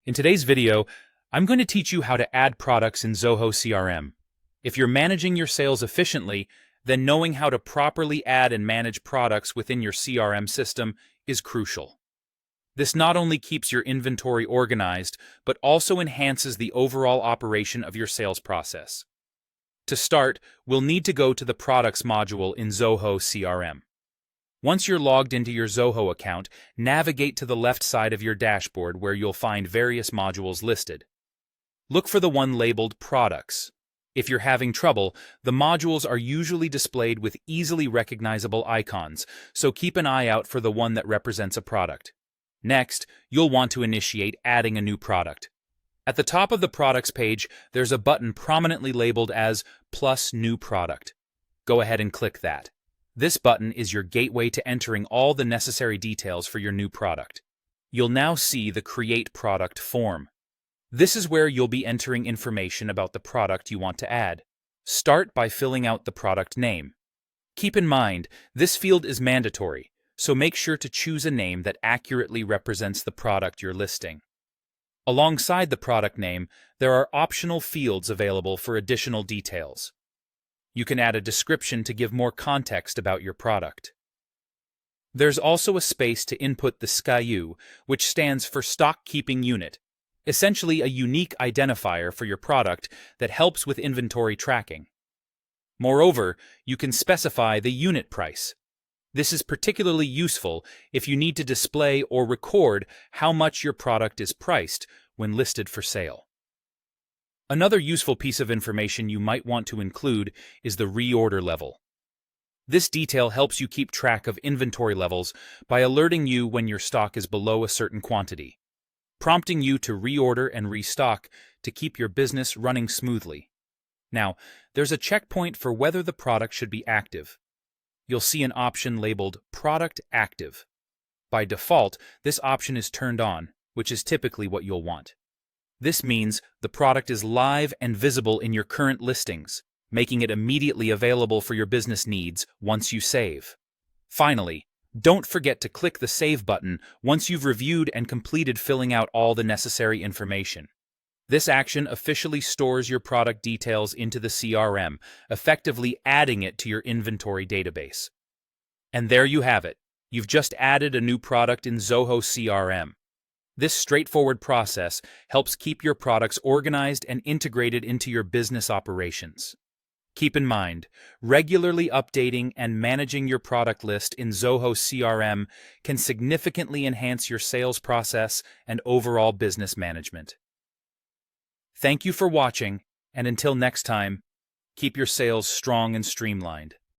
In today's video, I'm going to teach you how to add products in Zoho CRM. If you're managing your sales efficiently, then knowing how to properly add and manage products within your CRM system is crucial. This not only keeps your inventory organized, but also enhances the overall operation of your sales process. To start, we'll need to go to the Products module in Zoho CRM. Once you're logged into your Zoho account, navigate to the left side of your dashboard where you'll find various modules listed. Look for the one labeled Products. If you're having trouble, the modules are usually displayed with easily recognizable icons, so keep an eye out for the one that represents a product. Next, you'll want to initiate adding a new product. At the top of the Products page, there's a button prominently labeled as Plus New Product. Go ahead and click that. This button is your gateway to entering all the necessary details for your new product. You'll now see the Create Product form. This is where you'll be entering information about the product you want to add. Start by filling out the product name. Keep in mind, this field is mandatory, so make sure to choose a name that accurately represents the product you're listing. Alongside the product name, there are optional fields available for additional details. You can add a description to give more context about your product. There's also a space to input the SKU, which stands for Stock Keeping Unit, essentially a unique identifier for your product that helps with inventory tracking. Moreover, you can specify the unit price. This is particularly useful if you need to display or record how much your product is priced when listed for sale. Another useful piece of information you might want to include is the reorder level. This detail helps you keep track of inventory levels by alerting you when your stock is below a certain quantity, prompting you to reorder and restock to keep your business running smoothly. Now, there's a checkpoint for whether the product should be active. You'll see an option labeled Product Active. By default, this option is turned on, which is typically what you'll want. This means the product is live and visible in your current listings, making it immediately available for your business needs once you save. Finally, don't forget to click the Save button once you've reviewed and completed filling out all the necessary information. This action officially stores your product details into the CRM, effectively adding it to your inventory database. And there you have it. You've just added a new product in Zoho CRM. This straightforward process helps keep your products organized and integrated into your business operations. Keep in mind, regularly updating and managing your product list in Zoho CRM can significantly enhance your sales process and overall business management. Thank you for watching, and until next time, keep your sales strong and streamlined.